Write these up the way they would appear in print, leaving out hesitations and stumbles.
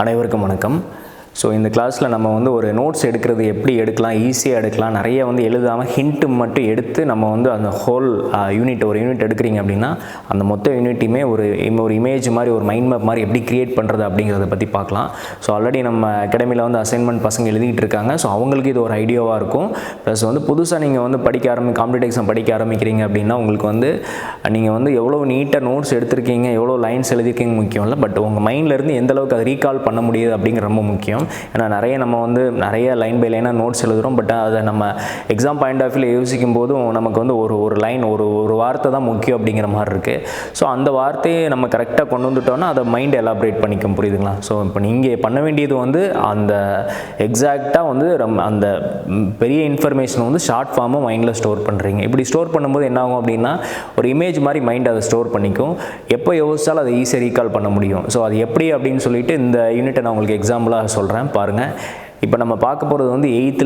அனைவருக்கும் வணக்கம். ஸோ இந்த கிளாஸில் நம்ம வந்து ஒரு நோட்ஸ் எடுக்கிறது எப்படி எடுக்கலாம், ஈஸியாக எடுக்கலாம், நிறைய வந்து எழுதாமல் ஹிண்ட்டு மட்டும் எடுத்து நம்ம வந்து அந்த ஹோல் ஒரு யூனிட் எடுக்கிறீங்க அப்படின்னா அந்த மொத்த யூனிட்டையுமே ஒரு இமேஜ் மாதிரி ஒரு மைண்ட் மேப் மாதிரி எப்படி கிரியேட் பண்ணுறது அப்படிங்கிறத பற்றி பார்க்கலாம். ஸோ ஆல்ரெடி நம்ம அகாடமியில் வந்து அசைன்மெண்ட் பசங்க எழுதிட்டு இருக்காங்க. ஸோ அவங்களுக்கு இது ஒரு ஐடியாவாக இருக்கும். ப்ளஸ் வந்து புதுசாக நீங்கள் வந்து காம்படிட்டிவ் எக்ஸாம் படிக்க ஆரம்பிக்கிறீங்க அப்படின்னா உங்களுக்கு வந்து நீங்கள் வந்து எவ்வளோ நீட்டாக நோட்ஸ் எடுத்திருக்கீங்க, எவ்வளோ லைன்ஸ் எழுதிருக்கீங்க முக்கியம் இல்லை, பட் உங்கள் மைண்ட்லேருந்து எந்த அளவுக்கு அதை ரீகால் பண்ண முடியுது அப்படிங்கிற ரொம்ப முக்கியம். ஏன்னா நம்ம வந்து நிறைய லைன் பை லைனாக நோட்ஸ் எழுதுகிறோம். பட் அதை நம்ம எக்ஸாம் பாயிண்ட் ஆஃப் வியூவில் யோசிக்கும் போதும் நமக்கு வந்து ஒரு லைன் ஒரு வார்த்தை தான் முக்கியம் அப்படிங்கிற மாதிரி இருக்குது. ஸோ அந்த வார்த்தையை நம்ம கரெக்டாக கொண்டு வந்துட்டோன்னா அதை மைண்ட் எலாபரேட் பண்ணிக்க புரியுதுங்களா. ஸோ இப்போ நீங்கள் பண்ண வேண்டியது வந்து அந்த எக்ஸாக்டாக வந்து அந்த பெரிய இன்ஃபர்மேஷன் வந்து ஷார்ட் ஃபார்மாக மைண்டில் ஸ்டோர் பண்ணுறீங்க. இப்படி ஸ்டோர் பண்ணும்போது என்ன ஆகும் அப்படின்னா ஒரு இமேஜ் மாதிரி மைண்ட் அதை ஸ்டோர் பண்ணிக்கும். எப்போ யோசிச்சாலும் அதை ஈஸியாக ரீகால் பண்ண முடியும். ஸோ அது எப்படி அப்படின்னு சொல்லிட்டு இந்த யூனிட்டை நான் உங்களுக்கு எக்ஸாம்பிளாக சொல்கிறேன் பாருங்கள். இப்போ நம்ம பார்க்க போகிறது வந்து எயித்து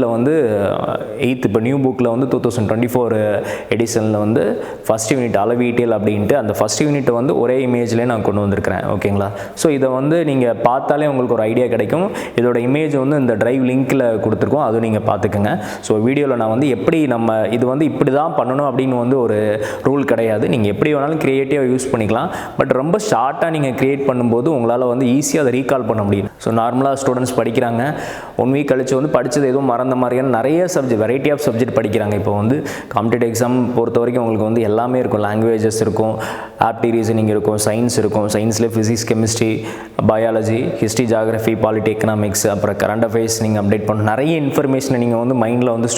இப்போ நியூ புக்கில் வந்து 2024 எடிஷனில் வந்து ஃபஸ்ட் யூனிட் அளவீட்டியல் அப்படின்ட்டு அந்த ஃபஸ்ட் யூனிட்டை வந்து ஒரே இமேஜ்லேயே நான் கொண்டு வந்திருக்கிறேன். ஓகேங்களா. ஸோ இதை வந்து நீங்கள் பார்த்தாலே உங்களுக்கு ஒரு ஐடியா கிடைக்கும். இதோட இமேஜ் வந்து இந்த டிரைவ் லிங்க்கில் கொடுத்துருக்கோம், அதுவும் நீங்கள் பார்த்துக்குங்க. ஸோ வீடியோவில் நான் வந்து எப்படி இது வந்து இப்படி தான் பண்ணணும் அப்படின்னு வந்து ஒரு ரூல் கிடையாது. நீங்கள் எப்படி வேணாலும் க்ரியேட்டிவாக யூஸ் பண்ணிக்கலாம். பட் ரொம்ப ஷார்ட்டாக நீங்கள் க்ரியேட் பண்ணும்போது உங்களால் வந்து ஈஸியாக அதை ரீகால் பண்ண முடியும். ஸோ நார்மலாக ஸ்டூடெண்ட்ஸ் படிக்கிறாங்க, 1 வீக் கழிச்சு வந்து படித்தது எதுவும் மறந்த மாதிரியான நிறைய வெரைட்டி ஆஃப் சப்ஜெக்ட் படிக்கிறாங்க. இப்போ வந்து காம்படிட்டிவ் எக்ஸாம் பொறுத்த வரைக்கும் உங்களுக்கு வந்து எல்லாமே இருக்கும். லாங்குவேஜஸ் இருக்கும், ஆப்டி ரீசனிங் இருக்கும், சயின்ஸ் இருக்கும். சயின்ஸில் physics, chemistry, biology, history, geography, polity, economics, அப்புறம் கரண்ட் அஃபேர்ஸ் நீங்கள் அப்டேட் பண்ணணும். நிறைய இன்ஃபர்மேஷனை நீங்கள் வந்து மைண்டில் வந்து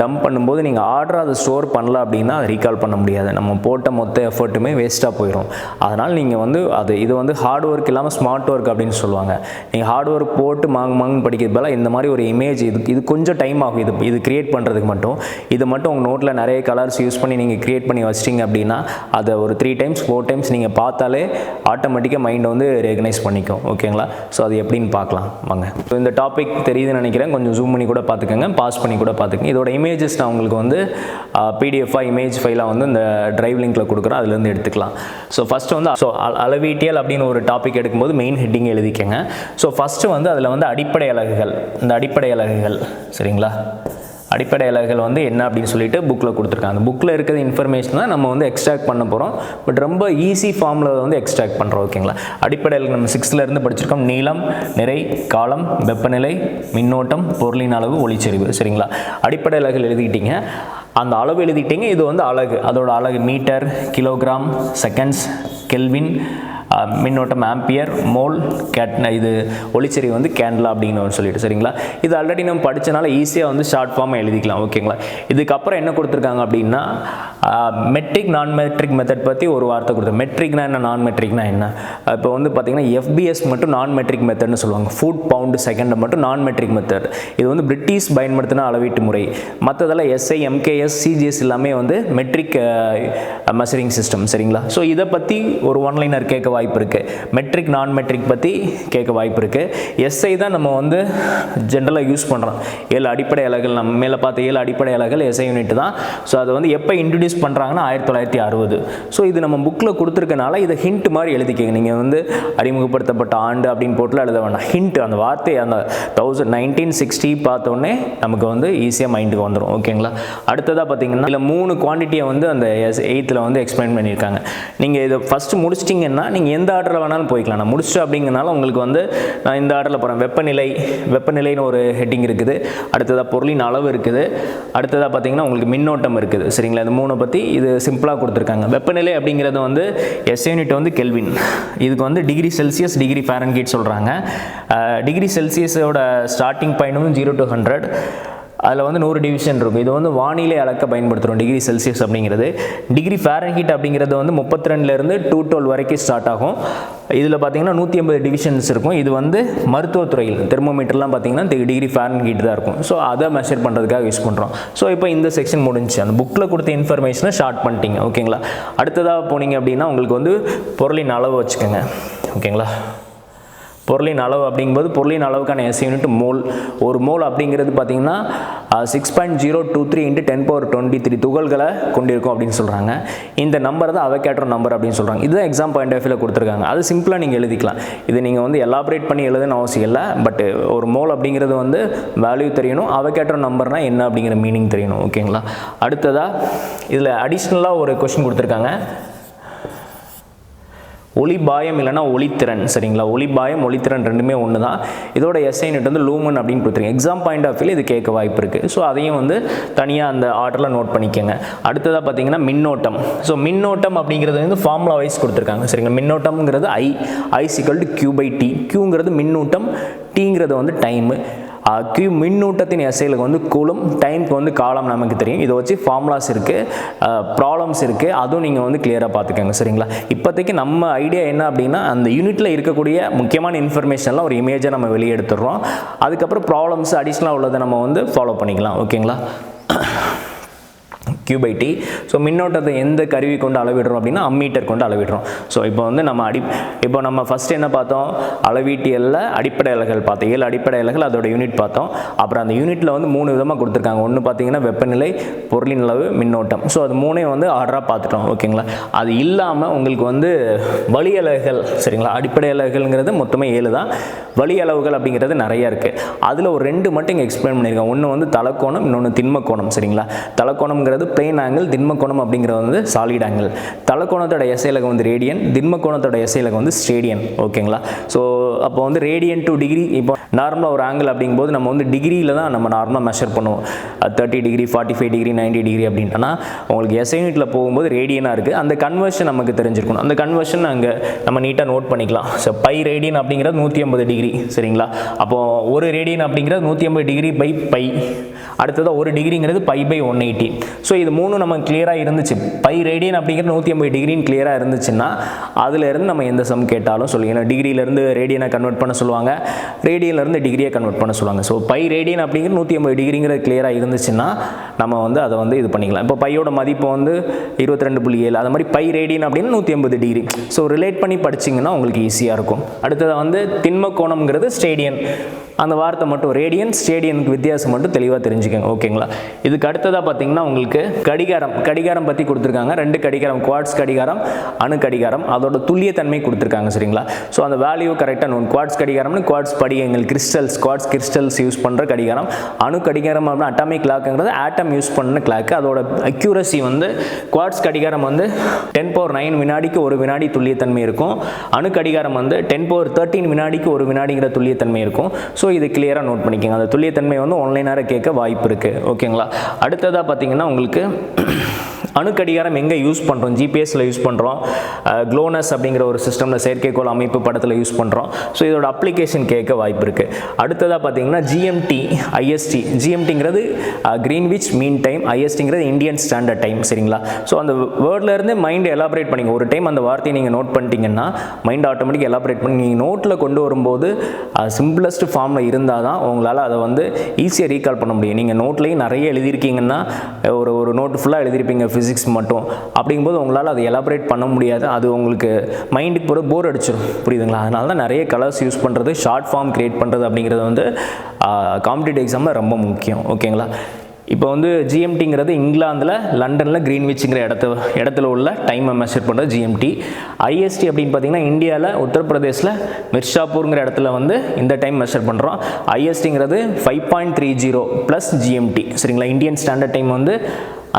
டம்ப் பண்ணும்போது நீங்கள் ஆர்டராக அதை ஸ்டோர் பண்ணல அப்படின்னா அதை ரீகால் பண்ண முடியாது. நம்ம போட்ட மொத்த எஃபர்ட்டுமே வேஸ்ட்டாக போயிடும். அதனால் நீங்கள் வந்து இது வந்து ஹார்ட் ஒர்க் இல்லாமல் ஸ்மார்ட் ஒர்க் அப்படின்னு சொல்லுவாங்க. நீங்கள் ஹார்ட் ஒர்க் போட்டு மாங்கு படிக்கிறது போல இந்த மாதிரி ஒரு இமேஜ் இது கொஞ்சம் டைம் ஆகும். இது கிரியேட் பண்ணுறதுக்கு மட்டும் இது மட்டும் உங்கள் நோட்டில் நிறைய கலர்ஸ் யூஸ் பண்ணி நீங்கள் கிரியேட் பண்ணி வச்சிட்டிங்க அப்படின்னா அதை ஒரு 3 times 4 times நீங்கள் பார்த்தாலே ஆட்டோமேட்டிக்காக மைண்டை வந்து ரெகனைஸ் பண்ணிக்கும். ஓகேங்களா. ஸோ அது எப்படின்னு பார்க்கலாம் வாங்க. ஸோ இந்த டாபிக் தெரியுதுன்னு நினைக்கிறேன். கொஞ்சம் ஜூம் பண்ணி கூட பார்த்துக்கோங்க, பாஸ் பண்ணி கூட பார்த்துக்கங்க. இதோட இமேஜஸ் நான் உங்களுக்கு வந்து பிடிஎஃபாக இமேஜ் ஃபைலாக வந்து இந்த டிரைவ் லிங்க்கில் கொடுக்குறேன், அதுலேருந்து எடுத்துக்கலாம். ஸோ ஃபஸ்ட்டு வந்து அளவீட்டியல் அப்படின்னு ஒரு டாபிக் எடுக்கும்போது மெயின் ஹெட்டிங் எழுதிக்கங்க. ஸோ ஃபஸ்ட்டு வந்து அதில் வந்து அடிப்படை அலகுகள், இந்த அடிப்படை அலகுகள் சரிங்களா. அடிப்படை அலகுகள் வந்து என்ன அப்படின்னு சொல்லிட்டு புக்கில் கொடுத்துருக்காங்க. அந்த புக்கில் இருக்கிற இன்ஃபர்மேஷன் தான் நம்ம வந்து எக்ஸ்ட்ராக்ட் பண்ண போகிறோம். பட் ரொம்ப ஈஸி ஃபார்மில் வந்து எக்ஸ்ட்ராக்ட் பண்ணுறோம். ஓகேங்களா. அடிப்படை அலகு நம்ம 6th இருந்து படிச்சிருக்கோம். நீளம், நிறை, காலம், வெப்பநிலை, மின்னோட்டம், பொருளின் அளவு, ஒளிச்செறிவு சரிங்களா. அடிப்படை அலகுகள் எழுதிக்கிட்டீங்க, அந்த அளவு எழுதிட்டீங்க. இது வந்து அலகு, அதோட அலகு மீட்டர், கிலோகிராம், செகண்ட்ஸ், கெல்வின், மின்னோட்டம் ஆம்பியர், மோல், இது ஒளிச்செறிவு வந்து கேண்டலா அப்படின்னு சொல்லிட்டு சரிங்களா. இது ஆல்ரெடி நம்ம படித்தனால ஈஸியாக வந்து ஷார்ட் ஃபார்மாக எழுதிக்கலாம். ஓகேங்களா. இதுக்கப்புறம் என்ன கொடுத்துருக்காங்க அப்படின்னா மெட்ரிக் நான் மெட்ரிக் மெத்தட் பற்றி ஒரு வார்த்தை கொடுத்துருக்காங்க. மெட்ரிக்னா என்ன, நான் மெட்ரிக்னா என்ன. இப்போ வந்து பார்த்தீங்கன்னா FBS மட்டும் நான் மெட்ரிக் மெத்தட்னு சொல்லுவாங்க. ஃபுட் பவுண்டு செகண்ட் மட்டும் நான் மெட்ரிக் மெத்தட். இது வந்து பிரிட்டிஷ் பயன்படுத்தின அளவீட்டு முறை. மற்றதெல்லாம் SI, MKS, CGS எல்லாமே வந்து மெட்ரிக் மெஷரிங் சிஸ்டம் சரிங்களா. ஸோ இதை பற்றி ஒரு ஒன்லைனர் கேட்க வாய்ப்பு இருக்குது. மெட்ரிக் நான் மெட்ரிக் பற்றி கேட்க வாய்ப்பு இருக்குது. SI தான் நம்ம வந்து ஜென்ரலாக யூஸ் பண்ணுறோம். 7 அடிப்படை அலகுகள், நம்ம மேலே பார்த்த 7 அடிப்படை அலகுகள் SI யூனிட் தான். ஸோ அதை வந்து எப்போ இன்ட்ரடியூஸ் பண்ணுறாங்கன்னா 1960. ஸோ இது நம்ம புக்கில் கொடுத்துருக்கனால இதை ஹிண்ட் மாதிரி எழுதிக்கங்க. நீங்கள் வந்து அறிமுகப்படுத்தப்பட்ட ஆண்டு அப்படின்னு போட்டுல எழுத வேண்டாம். ஹிண்ட், அந்த வார்த்தை அந்த 1960 பார்த்தோன்னே நமக்கு வந்து ஈஸியாக மைண்டுக்கு வந்துடும். ஓகேங்களா. அடுத்ததாக பார்த்தீங்கன்னா இதில் 3 குவான்டிட்டியை வந்து அந்த 8th வந்து எக்ஸ்பிளைன் பண்ணியிருக்காங்க. நீங்கள் இதை ஃபஸ்ட்டு முடிச்சிட்டிங்கன்னா நீங்கள் எந்த ஆர்டரில் வேணாலும் போய்க்கலாம். நான் முடிச்சிட்டு அப்படிங்கிறனால உங்களுக்கு வந்து நான் இந்த ஆர்டரில் போகிறேன். வெப்பநிலைன்னு ஒரு ஹெட்டிங் இருக்குது. அடுத்ததாக பொருளின் அளவு இருக்குது. அடுத்ததாக பார்த்தீங்கன்னா உங்களுக்கு மின்னோட்டம் இருக்குது சரிங்களா. இந்த 3 பற்றி இது சிம்பிளாக கொடுத்துருக்காங்க. வெப்பநிலை அப்படிங்கிறது வந்து SI யூனிட் வந்து கெல்வின். இதுக்கு வந்து டிகிரி செல்சியஸ், டிகிரி ஃபாரன்ஹீட் சொல்கிறாங்க. டிகிரி செல்சியஸோட ஸ்டார்டிங் பாயிண்ட் வந்து 0 to 100. அதில் வந்து 100 டிவிஷன் இருக்கும். இது வந்து வானிலை அளக்க பயன்படுத்துகிறோம் டிகிரி செல்சியஸ் அப்படிங்கிறது. டிகிரி ஃபாரன்ஹீட் அப்படிங்கிறது வந்து 32லேருந்து 212 வரைக்கும் ஸ்டார்ட் ஆகும். இதில் பார்த்தீங்கன்னா 180 டிவிஷன்ஸ் இருக்கும். இது வந்து மருத்துவத்துறையில் தெர்மோமீட்டர்லாம் பார்த்தீங்கன்னா டிகிரி ஃபாரன்ஹீட் தான் இருக்கும். ஸோ அதை மெஷர் பண்ணுறதுக்காக யூஸ் பண்ணுறோம். ஸோ இப்போ இந்த செக்ஷன் முடிஞ்சு அந்த புக்கில் கொடுத்த இன்ஃபர்மேஷனை ஷார்ட் பண்ணிட்டீங்க. ஓகேங்களா. அடுத்ததாக போனீங்க அப்படின்னா உங்களுக்கு வந்து பொருளின் அளவு வச்சுக்கோங்க. ஓகேங்களா. பொருளின் அளவு அப்படிங்கும்போது பொருளின் அளவுக்கான எஸ்ஐ யூனிட் மோல். ஒரு மோல் அப்படிங்கிறது பார்த்தீங்கன்னா 6.023 × 10⁻23 துகள்களை கொண்டிருக்கும் அப்படின்னு சொல்கிறாங்க. இந்த நம்பர் தான் அவகேட்ரோ நம்பர் அப்படின்னு சொல்கிறாங்க. இதுதான் எக்ஸாம் பாயிண்ட் ஆஃப் வியூவில் கொடுத்துருக்காங்க. அது சிம்பிளாக நீங்கள் எழுதிக்கலாம். இது நீங்கள் வந்து எலாபரேட் பண்ணி எழுதுன்னு அவசியம் இல்லை. பட் ஒரு மோல் அப்படிங்கிறது வந்து வேல்யூ தெரியணும், அவகேட்ரோ நம்பர்னால் என்ன அப்படிங்கிற மீனிங் தெரியணும். ஓகேங்களா? அடுத்ததாக இதில் அடிஷ்னலாக ஒரு கொஸ்டின் கொடுத்துருக்காங்க. ஒளிபாயம் இல்லைனா ஒளித்திறன். சரிங்களா? ஒளிபாயம் ஒளித்திறன் ரெண்டுமே ஒன்று தான். இதோட எஸ்ஐ யூனிட் வந்து லூமன் அப்படின்னு கொடுத்துருங்க. எக்ஸாம் பாயிண்ட் ஆஃப் வியூவில் இது கேட்க வாய்ப்பு இருக்குது. ஸோ அதையும் வந்து தனியாக அந்த ஆர்டரில் நோட் பண்ணிக்கோங்க. அடுத்ததாக பார்த்தீங்கன்னா மின்னோட்டம். ஸோ மின்னோட்டம் அப்படிங்கிறது வந்து ஃபார்முலா வைஸ் கொடுத்துருக்காங்க. சரிங்களா? மின்னோட்டம்ங்கிறது I = Q/T. Qங்கிறது மின்னூட்டம், Tங்கிறது வந்து டைமு. Q மின்னூட்டத்தின் எஸ்ஐலுக்கு வந்து கூலும், டைமுக்கு வந்து காலம் நமக்கு தெரியும். இதை வச்சு ஃபார்முலாஸ் இருக்குது, ப்ராப்ளம்ஸ் இருக்குது, அதுவும் நீங்கள் வந்து கிளியராக பார்த்துக்கோங்க. சரிங்களா? இப்போதைக்கு நம்ம ஐடியா என்ன அப்படின்னா அந்த யூனிட்டில் இருக்கக்கூடிய முக்கியமான இன்ஃபர்மேஷன்லாம் ஒரு இமேஜை நம்ம வெளியே எடுத்துடுறோம். அதுக்கப்புறம் ப்ராப்ளம்ஸ் அடிஷ்னலாக உள்ளதை நம்ம வந்து ஃபாலோ பண்ணிக்கலாம். ஓகேங்களா? Q/T. ஸோ மின்னோட்டத்தை எந்த கருவி கொண்டு அளவிடுறோம் அப்படின்னா அம்மீட்டர் கொண்டு அளவிடுறோம். ஸோ இப்போ வந்து இப்போ நம்ம ஃபஸ்ட்டு என்ன பார்த்தோம்? அளவீட்டியலில் அடிப்படை அலகுகள் பார்த்தோம். 7 அடிப்படை அலகுகள், அதோட யூனிட் பார்த்தோம். அப்புறம் அந்த யூனிட்டில் வந்து 3 விதமாக கொடுத்துருக்காங்க. ஒன்று பார்த்தீங்கன்னா வெப்பநிலை, பொருளின் அளவு, மின்னோட்டம். ஸோ அது 3ஐயும் வந்து ஆர்டராக பார்த்துட்டோம். ஓகேங்களா? அது இல்லாமல் உங்களுக்கு வந்து வழி அலகுகள். சரிங்களா? அடிப்படை அலகுகள்ங்கிறது மொத்தமே 7 தான். வழி அளவுகள் அப்படிங்கிறது நிறைய இருக்குது. அதில் ஒரு 2 மட்டும் இங்கே எக்ஸ்பிளைன் பண்ணியிருக்கேன். ஒன்று வந்து தலக்கோணம், இன்னொன்று திண்மக்கோணம். சரிங்களா? தலக்கோணம்ங்கிறது பிளேன் ஆங்கிள், திண்மக்கோணம் அப்படிங்கிறது வந்து சாலிட் ஆங்கிள். தலக்கோணத்தோட எஸ்ஐலகம் வந்து ரேடியன், திண்மக்கோணத்தோட எஸ்ஐலகம் வந்து ஸ்டேடியன். ஓகேங்களா? ஸோ அப்போ வந்து ரேடியன் டு டிகிரி. இப்போ நார்மலாக ஒரு ஆங்கிள் அப்படிங்கும்போது நம்ம வந்து டிகிரியில் தான் நம்ம நார்மலாக மெஷர் பண்ணுவோம். 30 டிகிரி, 45 டிகிரி, 90 டிகிரி அப்படின்ட்டுனா உங்களுக்கு எஸ்ஐ யூனிட்டில் போகும்போது ரேடியனாக இருக்குது. அந்த கன்வர்ஷன் நமக்கு தெரிஞ்சிருக்கணும். அந்த கன்வர்ஷன் அங்கே நம்ம நீட்டாக நோட் பண்ணிக்கலாம். ஸோ பை ரேடியன் அப்படிங்கிறது 150 டிகிரி. சரிங்களா? அப்போது ஒரு ரேடியன் அப்படிங்கிறது 150 டிகிரி பை பை. அடுத்ததாக ஒரு டிகிரிங்கிறது π/180. ஸோ இது 3 நம்ம கிளியராக இருந்துச்சு. பை ரேடியன் அப்படிங்கிறது 150 டிகிரின்னு கிளியராக இருந்துச்சுன்னா அதிலேருந்து நம்ம எந்த சம் கேட்டாலும் சொல்லுங்க. ஏன்னா டிகிரியிலேருந்து ரேடியனை கன்வெர்ட் பண்ண சொல்லுவாங்க, ரேடியன்லேருந்து டிகிரியை கன்வெர்ட் பண்ண சொல்லுவாங்க. ஸோ பை ரேடியன் அப்படிங்கிறது 150 டிகிரிங்கிறது கிளியராக இருந்துச்சுன்னா நம்ம வந்து அதை வந்து இது பண்ணிக்கலாம். இப்போ பையோட மதிப்பு வந்து 22.7. அது மாதிரி பை ரேடியன் அப்படின்னு 150 டிகிரி. ஸோ ரிலேட் பண்ணி படிச்சிங்கன்னா உங்களுக்கு ஈஸியாக இருக்கும். அடுத்ததாக வந்து திண்மக்கோணம்ங்கிறது ஸ்டேடியன். அந்த வார்த்தை மட்டும் ரேடியன் ஸ்டேடியனுக்கு வித்தியாசம் மட்டும் தெளிவாக தெரிஞ்சுக்கோங்க. ஓகேங்களா? இதுக்கு அடுத்ததாக பார்த்தீங்கன்னா உங்களுக்கு கடிகாரம் பற்றி கொடுத்துருக்காங்க. 2 கடிகாரம், குவார்ட்ஸ் கடிகாரம், அணு கடிகாரம். அதோட துல்லியத்தன்மை கொடுத்துருக்காங்க. சரிங்களா? ஸோ அந்த வேல்யூ கரெக்டாக நோன். குவார்ட்ஸ் கடிகாரம்னு குவார்ட்ஸ் படிகங்கள், கிறிஸ்டல்ஸ், குவார்ட்ஸ் கிறிஸ்டல்ஸ் யூஸ் பண்ணுற கடிகாரம். அணு கடிகாரம் அப்படின்னா அட்டாமிக் கிளாக்குங்கிறது ஆட்டம் யூஸ் பண்ண கிளாக்கு. அதோட அக்யூரசி வந்து குவார்ட்ஸ் கடிகாரம் வந்து 10⁻9 வினாடிக்கு 1 வினாடி துல்லியத்தன்மை இருக்கும். அணு கடிகாரம் வந்து 10⁻13 வினாடிக்கு 1 வினாடிங்கிற துல்லியத்தன்மை இருக்கும். ஸோ இது கிளியராக நோட் பண்ணிக்கோங்க. அந்த துல்லியத்தன்மை வந்து ஆன்லைனாக கேட்க வாய்ப்பு இருக்குது. ஓகேங்களா? அடுத்ததாக பார்த்தீங்கன்னா உங்களுக்கு அணு கடிகாரம் எங்கே யூஸ் பண்ணுறோம்? ஜிபிஎஸ்ல யூஸ் பண்ணுறோம். க்ளோனஸ் அப்படிங்கிற ஒரு சிஸ்டமில் செயற்கைக்கோள் அமைப்பு படத்தில் யூஸ் பண்ணுறோம். ஸோ இதோட அப்ளிகேஷன் கேட்க வாய்ப்பு இருக்குது. அடுத்ததாக பார்த்தீங்கன்னா GMT, IST. GMTங்கிறது கிரீன்விச் மீன் டைம், ISTங்கிறது இந்தியன் ஸ்டாண்டர்ட் டைம். சரிங்களா? ஸோ அந்த வேர்ட்லேருந்து மைண்டை எலாபரேட் பண்ணிங்க. ஒரு டைம் அந்த வார்த்தையை நீங்கள் நோட் பண்ணிட்டீங்கன்னா மைண்ட் ஆட்டோமேட்டிக் எலாபரேட் பண்ணி நீங்கள் நோட்டில் கொண்டு வரும்போது சிம்பிளஸ்ட் ஃபார்மில் இருந்தால் தான் உங்களால் அதை வந்து ஈஸியாக ரீகால் பண்ண முடியும். நீங்கள் நோட்லேயும் நிறைய எழுதியிருக்கீங்கன்னா ஒரு நோட்டு ஃபுல்லாக எழுதியிருப்பீங்க ஃபிசிக்ஸ் மட்டும். அப்படிங்கும்போது உங்களால் அதை எலாபரேட் பண்ண முடியாது. அது உங்களுக்கு மைண்டுக்கு போகிற போர் அடிச்சிடும். புரியுதுங்களா? அதனால தான் நிறைய கலர்ஸ் யூஸ் பண்ணுறது, ஷார்ட் ஃபார்ம் கிரியேட் பண்ணுறது அப்படிங்கிறது வந்து காம்படிட்டிவ் எக்ஸாமில் ரொம்ப முக்கியம். ஓகேங்களா? இப்போ வந்து GMTங்கிறது இங்கிலாந்தில் லண்டனில் கிரீன்விச்சுங்கிற இடத்துல உள்ள டைமை மெஷர் பண்ணுறது GMT. IST அப்படின்னு பார்த்தீங்கன்னா இந்தியாவில் உத்தரப்பிரதேசில் மிர்ஷாப்பூருங்கிற இடத்துல வந்து இந்த டைம் மெஷர் பண்ணுறோம். ISTங்கிறது 5.30 ப்ளஸ் GMT. சரிங்களா? இந்தியன் ஸ்டாண்டர்ட் டைம் வந்து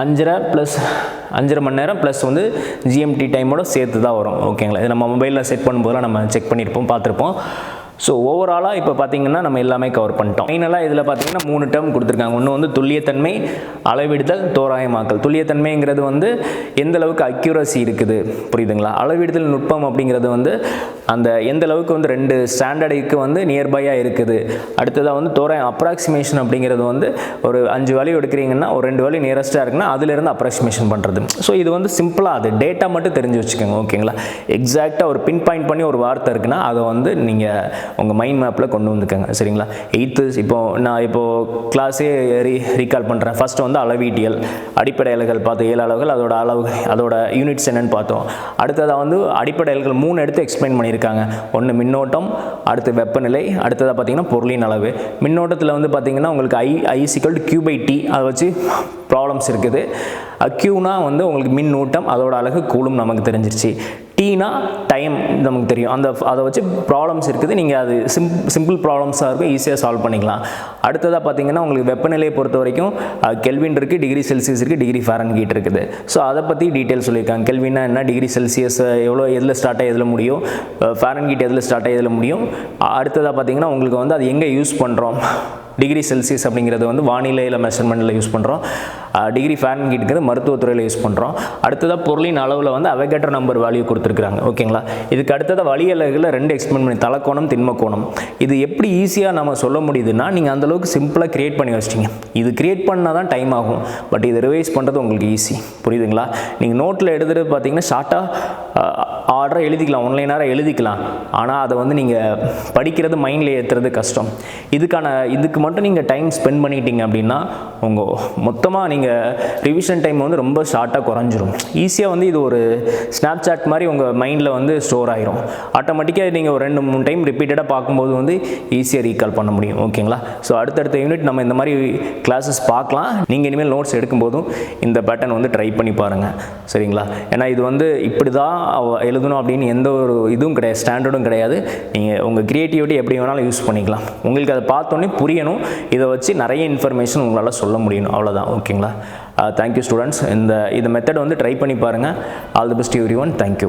5.5 மணி நேரம் ப்ளஸ் வந்து GMT டைமோட சேர்த்து தான் வரும். ஓகேங்களா? இது நம்ம மொபைலில் செட் பண்ணும்போதெல்லாம் நம்ம செக் பண்ணியிருப்போம், பார்த்துருப்போம். ஸோ ஓவராலாக இப்போ பார்த்தீங்கன்னா நம்ம எல்லாமே கவர் பண்ணிட்டோம். ஃபைனலாக இதில் பார்த்தீங்கன்னா 3 டேர்ம் கொடுத்துருக்காங்க. ஒன்று வந்து துல்லியத்தன்மை, அளவிடுதல், தோராயமாக்கல். துல்லியத்தன்மைங்கிறது வந்து எந்த அளவுக்கு அக்யூரசி இருக்குது. புரியுதுங்களா? அளவிடுதல் நுட்பம் அப்படிங்கிறது வந்து அந்த எந்த அளவுக்கு வந்து 2 ஸ்டாண்டர்டுக்கு வந்து நியர்பையாக இருக்குது. அடுத்ததாக வந்து தோராயம் அப்ராக்சிமேஷன் அப்படிங்கிறது வந்து ஒரு 5 வேல்யூ எடுக்கிறீங்கன்னா ஒரு 2 வேல்யூ நியரஸ்ட்டாக இருக்குன்னா அதிலிருந்து அப்ராக்சிமேஷன் பண்ணுறது. ஸோ இது வந்து சிம்பிளாக அது டேட்டா மட்டும் தெரிஞ்சு வச்சுக்கோங்க. ஓகேங்களா? எக்ஸாக்டாக ஒரு பின் பாயிண்ட் பண்ணி ஒரு வார்த்தை இருக்குன்னா அதை வந்து நீங்கள் உங்கள் மைண்ட் மேப்பில் கொண்டு வந்துக்கோங்க. சரிங்களா? 8th இப்போது கிளாஸே ரீகால் பண்ணுறேன். ஃபஸ்ட்டு வந்து அளவீட்டியல் அடிப்படை அலகுகள் பார்த்தோம், 7 அளவுகள், அதோட யூனிட்ஸ் என்னென்னு பார்த்தோம். அடுத்ததாக வந்து அடிப்படை அலகுகள் 3 எடுத்து எக்ஸ்பிளைன் பண்ணியிருக்காங்க. ஒன்று மின்னோட்டம், அடுத்து வெப்பநிலை, அடுத்ததாக பார்த்தீங்கன்னா பொருளின் அளவு. மின்னோட்டத்தில் வந்து பார்த்தீங்கன்னா உங்களுக்கு I=Q/T அதை வச்சு ப்ராப்ளம்ஸ் இருக்குது. Qனா வந்து உங்களுக்கு மின்னூட்டம், அதோட அலகு கூலும் நமக்கு தெரிஞ்சிருச்சு. Tனா டைம் நமக்கு தெரியும். அதை வச்சு ப்ராப்ளம்ஸ் இருக்குது. நீங்கள் அது சிம்பிள் ப்ராப்ளம்ஸாக இருக்கும், ஈஸியாக சால்வ் பண்ணிக்கலாம். அடுத்ததாக பார்த்தீங்கன்னா உங்களுக்கு வெப்பநிலையை பொறுத்த வரைக்கும் கெல்வின் இருக்குது, டிகிரி செல்சியஸ் இருக்குது, டிகிரி ஃபாரன்ஹீட் இருக்குது. ஸோ அதை பற்றி டீட்டெயில் சொல்லியிருக்காங்க. கெல்வின்னா என்ன, டிகிரி செல்சியஸ் எவ்வளோ, எதில் ஸ்டார்ட் ஆகி எதில் முடியும், ஃபாரன்ஹீட் எதில் ஸ்டார்ட் ஆகி எதில் முடியும். அடுத்ததாக பார்த்தீங்கன்னா உங்களுக்கு வந்து அது எங்கே யூஸ் பண்ணுறோம். டிகிரி செல்சியஸ் அப்படிங்கிறது வந்து வானிலையில் மெஷர்மெண்ட்டில் யூஸ் பண்ணுறோம். டிகிரி ஃபாரன்ஹீட்ங்கிறது மருத்துவத்துறையில் யூஸ் பண்ணுறோம். அடுத்ததாக பொருளின் அளவில் வந்து அவகேட்ரோ நம்பர் வேல்யூ கொடுத்துருக்காங்க. ஓகேங்களா? இதுக்கு அடுத்ததாக வளியலகுல 2 எக்ஸ்பிளைன் பண்ணி, தலக்கோணம், திண்மக்கோணம். இது எப்படி ஈஸியாக நம்ம சொல்ல முடியுதுன்னா, நீங்கள் அந்தளவுக்கு சிம்பிளாக கிரியேட் பண்ணி வச்சிட்டிங்க. இது கிரியேட் பண்ணால் தான் டைம் ஆகும், பட் இது ரிவைஸ் பண்ணுறது உங்களுக்கு ஈஸி. புரியுதுங்களா? நீங்கள் நோட்டில் எழுதுறது பார்த்தீங்கன்னா ஷார்ட்டாக ஆர்டராக எழுதிக்கலாம், ஒன்லைனாக எழுதிக்கலாம். ஆனால் அதை வந்து நீங்கள் படிக்கிறது, மைண்டில் ஏற்றுறது கஷ்டம். இதுக்கு மட்டும் நீங்கள் டைம் ஸ்பெண்ட் பண்ணிட்டீங்க அப்படின்னா உங்கள் மொத்தமாக நீங்கள் ரிவிஷன் டைம் வந்து ரொம்ப ஷார்ட்டாக குறைஞ்சிரும். ஈஸியாக வந்து இது ஒரு ஸ்னாப்சாட் மாதிரி உங்கள் மைண்டில் வந்து ஸ்டோர் ஆகிரும். ஆட்டோமேட்டிக்காக நீங்கள் ஒரு 2-3 டைம் ரிப்பீட்டடாக பார்க்கும்போது வந்து ஈஸியாக ரீகால் பண்ண முடியும். ஓகேங்களா? ஸோ அடுத்தடுத்த யூனிட் நம்ம இந்த மாதிரி கிளாஸஸ் பார்க்கலாம். நீங்கள் இனிமேல் நோட்ஸ் எடுக்கும்போதும் இந்த பேட்டர்ன் வந்து ட்ரை பண்ணி பாருங்கள். சரிங்களா? ஏன்னா இது வந்து இப்படி தான் எழுதணும் அப்படின்னு எந்த ஒரு இதுவும் கிடையாது, ஸ்டாண்டர்டும் கிடையாது. நீங்கள் உங்கள் க்ரியேட்டிவிட்டி எப்படி வேணாலும் யூஸ் பண்ணிக்கலாம். உங்களுக்கு அதை பார்த்தோன்னே புரியணும். இதை வச்சு நிறைய இன்ஃபர்மேஷன் உங்களால் சொல்ல முடியணும். அவ்வளோதான். ஓகேங்களா? Thank you students. இந்த மெத்தட் வந்து ட்ரை பண்ணி பாருங்கள். All the best everyone. Thank you.